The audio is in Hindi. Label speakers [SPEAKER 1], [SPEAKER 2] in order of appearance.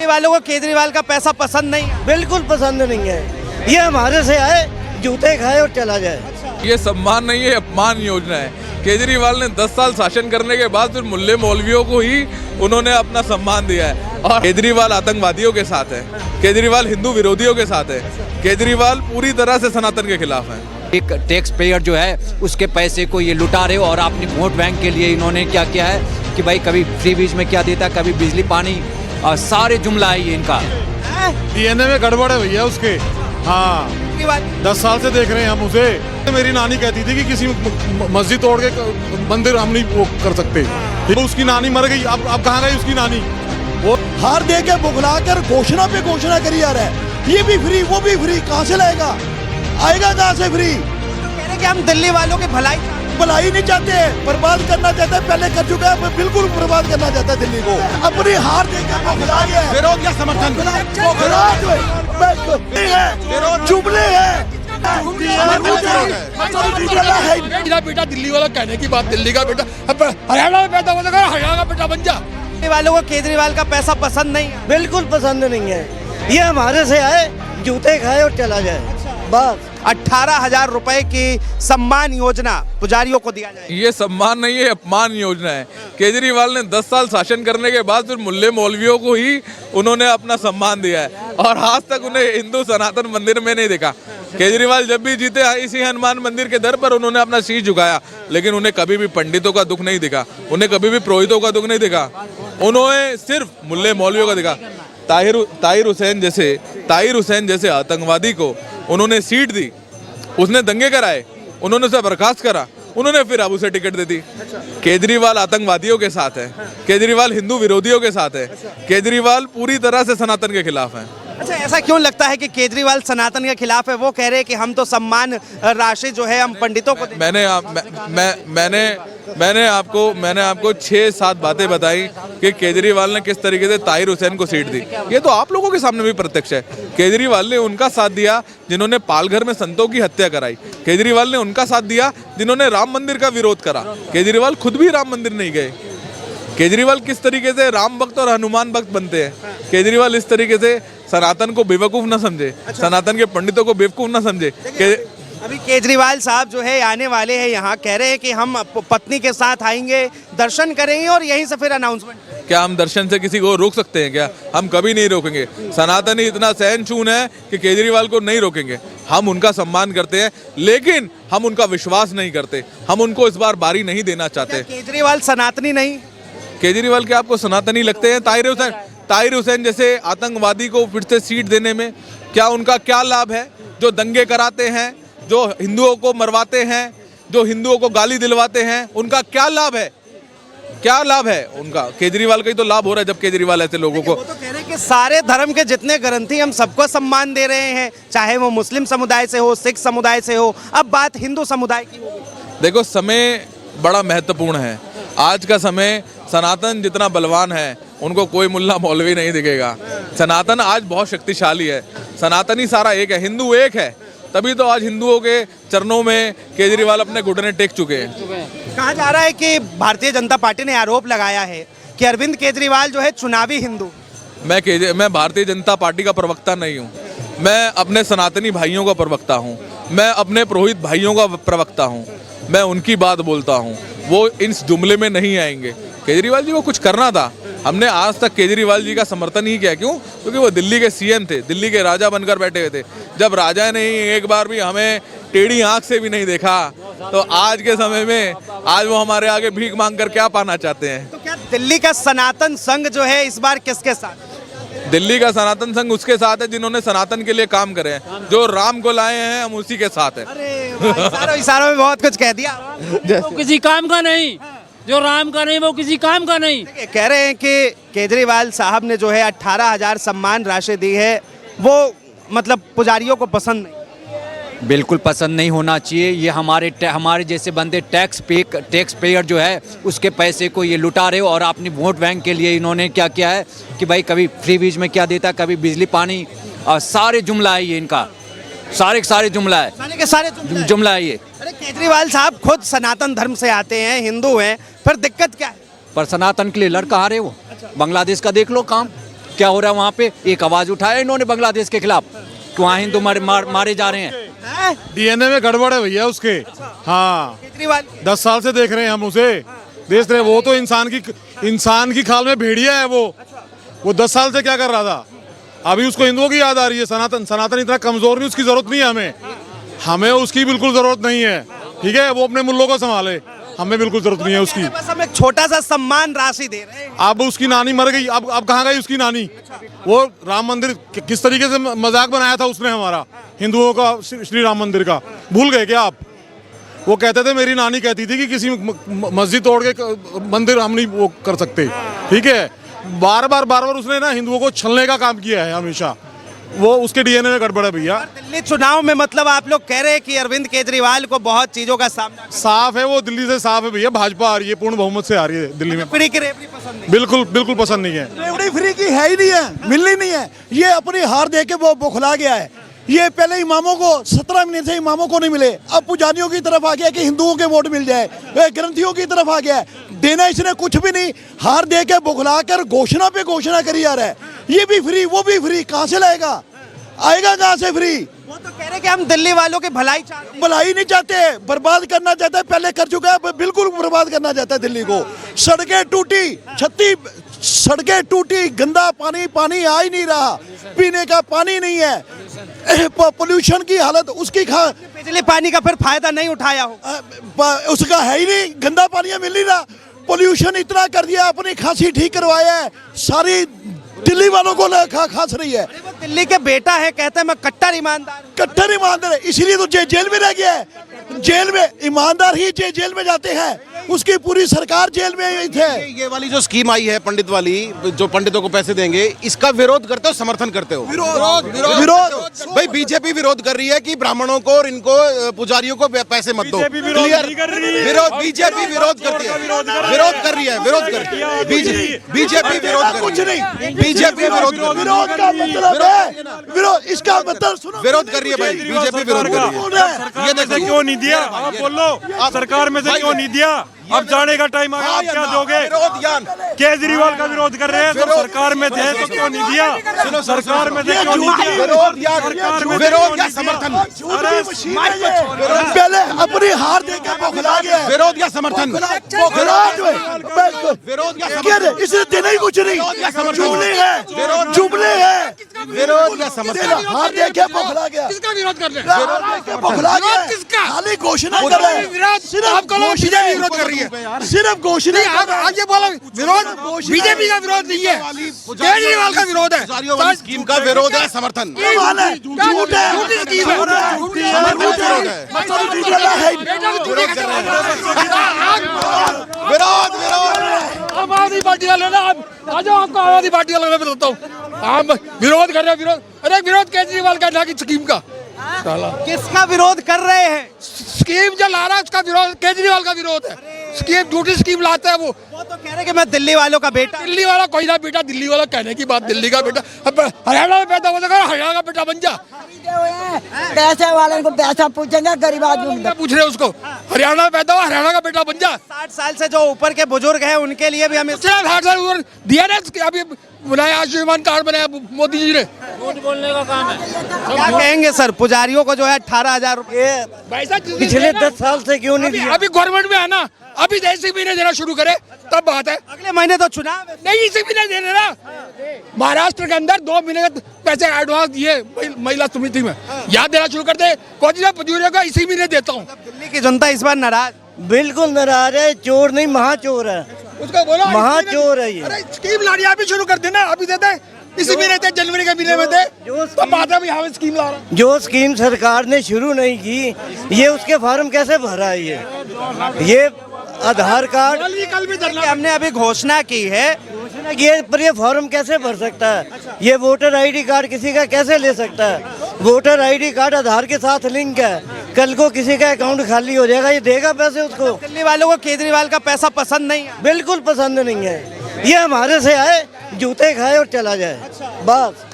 [SPEAKER 1] वालों को केजरीवाल का पैसा पसंद नहीं है?
[SPEAKER 2] बिल्कुल पसंद नहीं है। ये हमारे से आए, जूते खाए और चला जाए।
[SPEAKER 3] ये सम्मान नहीं है, अपमान योजना है। केजरीवाल ने 10 साल शासन करने के बाद फिर मुल्ले मौलवियों को ही उन्होंने अपना सम्मान दिया है। और केजरीवाल आतंकवादियों के साथ है, केजरीवाल हिंदू विरोधियों के साथ है, केजरीवाल पूरी तरह से सनातन के खिलाफ है।
[SPEAKER 4] एक टैक्स पेयर जो है उसके पैसे को ये लुटा रहे हो और अपनी वोट बैंक के लिए इन्होंने क्या किया है कि भाई कभी फ्री बीज में क्या देता, कभी बिजली पानी, और सारे जुमला है ये इनका।
[SPEAKER 5] डीएनए में गड़बड़ है भैया उसके। हाँ, 10 साल से देख रहे हैं हम उसे। मेरी नानी कहती थी कि किसी मस्जिद तोड़ के मंदिर हम नहीं वो कर सकते। तो उसकी नानी मर गई, अब कहाँ गई उसकी नानी?
[SPEAKER 6] वो हार दे के बुखलाकर घोषणा पे घोषणा करी जा रहा है, ये भी फ्री वो भी फ्री, कहाँ से लाएगा? आएगा कहाँ से फ्री?
[SPEAKER 1] तो कह रहे कि हम दिल्ली वालों की
[SPEAKER 6] भलाई नहीं चाहते, बर्बाद करना चाहते हैं, पहले कर चुका है, बिल्कुल बर्बाद करना चाहता है दिल्ली को। अपनी हार दे के बुखला गया है।
[SPEAKER 5] विरोध या समर्थन?
[SPEAKER 6] जुमले हैं।
[SPEAKER 5] मेरा बेटा दिल्ली वाला कहने की बात, दिल्ली का बेटा हरियाणा में पैदा होगा, हरियाणा का बेटा बन जा।
[SPEAKER 1] दिल्ली वालों को केजरीवाल का पैसा पसंद नहीं है?
[SPEAKER 2] बिल्कुल पसंद नहीं है। ये हमारे से आए, जूते खाए और चला जाए, बस।
[SPEAKER 1] 18,000 रुपए की सम्मान योजना पुजारियों को दिया जाए।
[SPEAKER 3] ये सम्मान नहीं है, अपमान योजना है। केजरीवाल ने 10 साल शासन करने के बाद फिर मुल्ले मौलवियों को ही उन्होंने अपना सम्मान दिया है और आज तक उन्हें हिंदू सनातन मंदिर में नहीं देखा। केजरीवाल जब भी जीते इसी हनुमान मंदिर के दर पर उन्होंने अपना शीश झुकाया, लेकिन उन्हें कभी भी पंडितों का दुख नहीं दिखा, उन्हें कभी भी पुरोहितों का दुख नहीं दिखा, उन्होंने सिर्फ मुल्ले मौलवियों का दिखा। ताहिर हुसैन जैसे आतंकवादी को उन्होंने सीट दी, उसने दंगे कराए, उन्होंने उसे बर्खास्त करा, उन्होंने फिर अब उसे टिकट दे दी। केजरीवाल आतंकवादियों के साथ है, केजरीवाल हिंदू विरोधियों के साथ है, केजरीवाल पूरी तरह से सनातन के खिलाफ है।
[SPEAKER 1] अच्छा, ऐसा क्यों लगता है कि केजरीवाल सनातन के खिलाफ है? वो कह रहे हैं कि हम तो सम्मान राशि जो है हम पंडितों को
[SPEAKER 3] मैंने आपको 6-7 बातें बताई कि केजरीवाल ने किस तरीके से ताहिर हुसैन को सीट दी। ये तो आप लोगों के सामने भी प्रत्यक्ष है। केजरीवाल ने उनका साथ दिया जिन्होंने पालघर में संतों की हत्या कराई। केजरीवाल ने उनका साथ दिया जिन्होंने राम मंदिर का विरोध करा। केजरीवाल खुद भी राम मंदिर नहीं गए। केजरीवाल किस तरीके से राम भक्त और हनुमान भक्त बनते हैं। केजरीवाल इस तरीके से सनातन को बेवकूफ ना समझे, सनातन के पंडितों को बेवकूफ ना समझे।
[SPEAKER 1] अभी केजरीवाल साहब जो है आने वाले हैं यहाँ, कह रहे हैं कि हम पत्नी के साथ आएंगे, दर्शन करेंगे और यहीं से फिर अनाउंसमेंट।
[SPEAKER 3] क्या हम दर्शन से किसी को रोक सकते हैं? क्या हम कभी नहीं रोकेंगे। सनातनी इतना सहनशून है कि केजरीवाल को नहीं रोकेंगे। हम उनका सम्मान करते हैं, लेकिन हम उनका विश्वास नहीं करते। हम उनको इस बार बारी नहीं देना चाहते।
[SPEAKER 1] केजरीवाल सनातनी नहीं?
[SPEAKER 3] केजरीवाल के आपको सनातनी लगते हैं? ताहिर हुसैन जैसे आतंकवादी को फिर से सीट देने में क्या उनका क्या लाभ है? जो दंगे कराते हैं, जो हिंदुओं को मरवाते हैं, जो हिंदुओं को गाली दिलवाते हैं, उनका क्या लाभ है? क्या लाभ है उनका? केजरीवाल का ही तो लाभ हो रहा है जब केजरीवाल ऐसे लोगों को।
[SPEAKER 1] वो तो कह रहे हैं कि सारे धर्म के जितने ग्रंथी हम सबको सम्मान दे रहे हैं, चाहे वो मुस्लिम समुदाय से हो, सिख समुदाय से हो। अब बात हिंदू समुदाय की होगी।
[SPEAKER 3] देखो, समय बड़ा महत्वपूर्ण है। आज का समय सनातन जितना बलवान है उनको कोई मुल्ला मौलवी नहीं दिखेगा। सनातन आज बहुत शक्तिशाली है। सनातनी सारा एक है, हिंदू एक है, तभी तो आज हिंदुओं के चरणों में केजरीवाल अपने घुटने टेक चुके हैं।
[SPEAKER 1] कहा जा रहा है कि भारतीय जनता पार्टी ने आरोप लगाया है कि अरविंद केजरीवाल जो है चुनावी हिंदू।
[SPEAKER 3] मैं भारतीय जनता पार्टी का प्रवक्ता नहीं हूँ। मैं अपने सनातनी भाइयों का प्रवक्ता हूँ। मैं अपने पुरोहित भाइयों का प्रवक्ता हूँ। मैं उनकी बात बोलता हूँ। वो इस जुमले में नहीं आएंगे। केजरीवाल जी को कुछ करना था, हमने आज तक केजरीवाल जी का समर्थन ही किया। क्यों? क्योंकि वो दिल्ली के सीएम थे, दिल्ली के राजा बनकर बैठे हुए थे। जब राजा ने एक बार भी हमें टेढ़ी आंख से भी नहीं देखा, तो आज के समय में आज वो हमारे आगे भीख मांगकर क्या पाना चाहते हैं?
[SPEAKER 1] तो क्या दिल्ली का सनातन संघ जो है इस बार किसके साथ?
[SPEAKER 3] दिल्ली का सनातन संघ उसके साथ है जिन्होंने सनातन के लिए काम करे हैं। जो राम को लाए हैं हम उसी के साथ है।
[SPEAKER 1] अरे इशारों में बहुत कुछ कह दिया।
[SPEAKER 7] वो किसी काम का नहीं, जो राम का नहीं वो किसी काम का नहीं।
[SPEAKER 1] कह रहे हैं कि केजरीवाल साहब ने जो है 18,000 सम्मान राशि दी है, वो मतलब पुजारियों को पसंद नहीं।
[SPEAKER 4] बिल्कुल पसंद नहीं होना चाहिए। ये हमारे जैसे बंदे टैक्स पेयर जो है उसके पैसे को ये लुटा रहे हो और अपनी वोट बैंक के लिए इन्होंने क्या किया है कि भाई कभी फ्री बीज में क्या देता, कभी बिजली पानी, और सारे जुमला है ये इनका। सारे जुमला है,
[SPEAKER 1] सारे
[SPEAKER 4] जुमला है ये।
[SPEAKER 1] अरे केजरीवाल साहब खुद सनातन धर्म से आते हैं, हिंदू हैं, फिर दिक्कत क्या है?
[SPEAKER 4] पर सनातन के लिए लड़ कहाँ रहे वो? बांग्लादेश का देख लो काम, क्या हो रहा है वहाँ पे? एक आवाज़ उठाया इन्होंने बांग्लादेश के खिलाफ कि वहाँ हिंदू मारे जा रहे हैं।
[SPEAKER 5] डीएनए में गड़बड़ है भैया उसके। हाँ,
[SPEAKER 1] केजरीवाल
[SPEAKER 5] 10 साल से देख रहे हैं हम उसे, देख रहे। वो तो इंसान की खाल में भेड़िया है वो 10 साल से क्या कर रहा था? अभी उसको हिंदुओं की याद आ रही है। सनातन इतना कमजोर नहीं, उसकी जरूरत नहीं है हमें उसकी बिल्कुल जरूरत नहीं है। ठीक है, वो अपने मुल्लों को संभाले, हमें बिल्कुल जरूरत नहीं है उसकी।
[SPEAKER 1] बस हम एक छोटा सा सम्मान राशि दे रहे हैं।
[SPEAKER 5] अब उसकी नानी मर गई, अब कहाँ गई उसकी नानी? वो राम मंदिर किस तरीके से मजाक बनाया था उसने हमारा हिंदुओं का, श्री राम मंदिर का, भूल गए क्या आप? वो कहते थे, मेरी नानी कहती थी कि किसी मस्जिद तोड़ के मंदिर हम नहीं वो कर सकते। ठीक है, बार बार उसने ना हिंदुओं को छलने का काम किया है हमेशा। वो उसके डीएनए में गड़बड़ है भैया।
[SPEAKER 1] दिल्ली चुनाव में मतलब आप लोग कह रहे हैं कि अरविंद केजरीवाल को बहुत चीजों का सामना
[SPEAKER 5] साफ है, वो दिल्ली से साफ है भैया। भाजपा आ रही है, पूर्ण बहुमत से आ रही है दिल्ली में।
[SPEAKER 1] फ्री की रेवड़ी पसंद नहीं।
[SPEAKER 5] बिल्कुल पसंद नहीं है।
[SPEAKER 6] रेवड़ी फ्री की है ही नहीं है, मिलनी नहीं है। ये अपनी हार दे के वो बौखला गया है। ये पहले इमामों को 17 महीने से इमामों को नहीं मिले, अब पुजारियों की तरफ आ गया कि हिंदुओं के वोट मिल जाए, ग्रंथियों की तरफ आ गया है। देना इसने कुछ भी नहीं, हार दे के बौखला कर घोषणा पे घोषणा करी जा रहा है। ये भी फ्री वो भी फ्री, कहाँ से लाएगा? आएगा कहाँ से फ्री?
[SPEAKER 1] वो तो कह रहे हैं कि हम दिल्ली वालों की भलाई चाहते हैं।
[SPEAKER 6] भलाई नहीं चाहते, बर्बाद करना चाहता है। पहले कर चुका है, बिल्कुल बर्बाद करना चाहता है दिल्ली को। सड़कें टूटी, 36 सड़कें टूटी, गंदा पानी आ ही नहीं रहा, पीने का पानी नहीं है, पोल्यूशन की हालत उसकी
[SPEAKER 1] बिजली पानी का फिर फायदा नहीं उठाया हो।
[SPEAKER 6] उसका है ही नहीं, गंदा पानी मिल नहीं रहा। पोल्यूशन इतना कर दिया, अपनी खांसी ठीक करवाया है, सारी दिल्ली वालों को खांस रही है।
[SPEAKER 1] वो दिल्ली के बेटा है, कहते हैं मैं कट्टर ईमानदार
[SPEAKER 6] है, इसीलिए तो जेल में रह गया है। जेल में ईमानदार ही जेल में जाते हैं, उसकी पूरी सरकार जेल में थे।
[SPEAKER 8] ये वाली जो स्कीम आई है पंडित वाली, जो पंडितों को पैसे देंगे, इसका विरोध करते हो समर्थन करते हो?
[SPEAKER 6] विरोध
[SPEAKER 8] भाई बीजेपी विरोध कर रही है कि ब्राह्मणों को और इनको पुजारियों को पैसे मत दो। क्लियर विरोध, बीजेपी विरोध करती है, विरोध कर रही है, विरोध कर रही है बीजेपी विरोध
[SPEAKER 6] कुछ नहीं,
[SPEAKER 8] बीजेपी
[SPEAKER 6] विरोध का मतलब है विरोध, इसका मतलब सुनो,
[SPEAKER 8] विरोध कर रही है भाई, बीजेपी विरोध कर रही है। ये देखो
[SPEAKER 5] क्यों नहीं दिया? आप बोलो, सरकार में से क्यों नहीं दिया? अब जाने का टाइम आ गया, आप क्या दोगे? केजरीवाल का विरोध कर रहे हैं, तो सरकार में थे तो क्यों नहीं दिया? सरकार में थे क्यों नहीं दिया?
[SPEAKER 8] विरोध या समर्थन?
[SPEAKER 6] पहले अपनी हार देकर बौखला गया है।
[SPEAKER 8] विरोध या समर्थन?
[SPEAKER 6] विरोध या इसे देना ही कुछ नहीं, जुमले हैं,
[SPEAKER 8] विरोध या समर्थन?
[SPEAKER 6] हार देके बौखला गया।
[SPEAKER 7] किसका विरोध कर रहे हैं?
[SPEAKER 6] बौखला गया,
[SPEAKER 7] किसका?
[SPEAKER 6] खाली घोषणा कर रहे हैं, सिर्फ घोषणा
[SPEAKER 8] विरोध कर रही है।
[SPEAKER 6] सिर्फ घोषणा।
[SPEAKER 7] आप ये बोला विरोध बीजेपी का विरोध नहीं है, केजरीवाल का विरोध है।
[SPEAKER 8] वाली स्कीम का विरोध है समर्थन?
[SPEAKER 6] झूठ है,
[SPEAKER 8] विरोध
[SPEAKER 7] आम आदमी पार्टी वाले ना, आ जाओ, आपको आम आदमी पार्टी वाले मैं बताता हूँ। आप विरोध कर रहे हो, विरोध, अरे विरोध केजरीवाल का ना कि स्कीम का।
[SPEAKER 1] किसका विरोध कर रहे हैं?
[SPEAKER 7] स्कीम जो ला रहा है उसका विरोध, केजरीवाल का विरोध है। स्कीम झूठी स्कीम लाता है वो
[SPEAKER 1] तो कह रहे हैं कि मैं दिल्ली वालों का बेटा।
[SPEAKER 7] दिल्ली वाला कोई ना बेटा, दिल्ली वाला कहने की बात, दिल्ली का बेटा। अब हरियाणा में पैदा हो जाएगा, हरियाणा का बेटा बन जा।
[SPEAKER 9] पैसे वाले को पैसा पूछेंगे, गरीब आदमी
[SPEAKER 7] क्या पूछ रहे हैं उसको? हरियाणा में पैदा हुआ, हरियाणा का बेटा बन जा।
[SPEAKER 1] 60 साल से जो ऊपर के बुजुर्ग हैं उनके लिए भी हमें
[SPEAKER 7] 60 साल ऊपर दिया ना, अभी बनाया आयुष्मान कार्ड बनाया मोदी जी ने। झूठ बोलने का काम है।
[SPEAKER 1] क्या कहेंगे सर? पुजारियों को जो है 18,000 रुपए
[SPEAKER 2] पिछले 10 साल से क्यों नहीं दिया?
[SPEAKER 7] अभी गवर्नमेंट में है ना, अभी इसी महीने देना शुरू करे तब बात है।
[SPEAKER 1] अगले महीने तो चुनाव है।
[SPEAKER 7] नहीं, इसी महीने देने ना। महाराष्ट्र के अंदर 2 महीने के पैसे एडवांस दिए महिला समिति में, याद देना शुरू कर दे। पुजारियों का इसी महीने देता हूँ।
[SPEAKER 1] दिल्ली की जनता इस बार नाराज,
[SPEAKER 2] बिल्कुल नाराज है। चोर नहीं, महाचोर है,
[SPEAKER 7] उसको बोलो
[SPEAKER 2] महाचोर है ये।
[SPEAKER 7] अरे स्कीम लानी अभी शुरू कर देना, अभी देते इसी महीने थे, जनवरी के महीने में थे, तो बात है हम स्कीम ला रहे हैं।
[SPEAKER 2] जो स्कीम सरकार ने शुरू नहीं की, ये उसके फॉर्म कैसे भरा है? ये आधार कार्ड
[SPEAKER 7] कल भी
[SPEAKER 1] हमने अभी घोषणा की है,
[SPEAKER 2] ये पर ये फॉर्म कैसे भर सकता है? ये वोटर आईडी कार्ड किसी का कैसे ले सकता है? वोटर आईडी कार्ड आधार के साथ लिंक है, कल को किसी का अकाउंट खाली हो जाएगा, ये देगा पैसे उसको?
[SPEAKER 1] दिल्ली वालों को केजरीवाल का पैसा पसंद नहीं है।
[SPEAKER 2] बिल्कुल पसंद नहीं है। ये हमारे से आए, जूते खाए और चला जाए, बस।